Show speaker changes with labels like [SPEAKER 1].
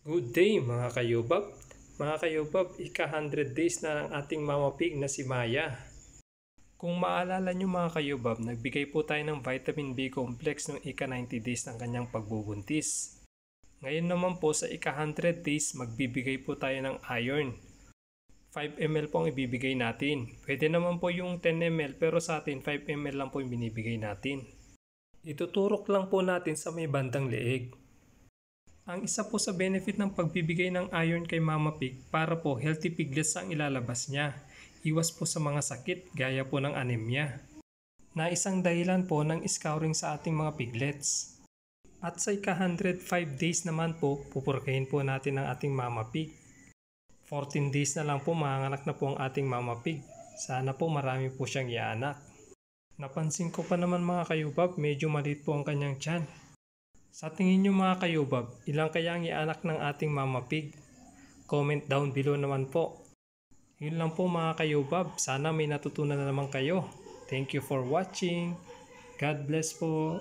[SPEAKER 1] Good day mga kayubab. Mga kayubab, ika-100 days na ang ating mama pig na si Maya. Kung maalala nyo mga kayubab, nagbigay po tayo ng vitamin B complex ng ika-90 days ng kanyang pagbubuntis. Ngayon naman po sa ika-100 days, magbibigay po tayo ng iron. 5 ml po ang ibibigay natin. Pwede naman po yung 10 ml pero sa atin 5 ml lang po yung binibigay natin. Ituturok lang po natin sa may bandang leeg. Ang isa po sa benefit ng pagbibigay ng iron kay Mama Pig para po healthy piglets ang ilalabas niya. Iwas po sa mga sakit gaya po ng anemia. Na isang dahilan po ng scouring sa ating mga piglets. At sa ika-105 days naman po, pupurkahin po natin ang ating Mama Pig. 14 days na lang po manganganak na po ang ating Mama Pig. Sana po marami po siyang ianak. Napansin ko pa naman mga kayubab, medyo maliit po ang kanyang tiyan. Sa tingin nyo mga kayubab, ilang kaya ang ianak ng ating Mama Pig? Comment down below naman po. Yun lang po mga kayubab, sana may natutunan na naman kayo. Thank you for watching. God bless po.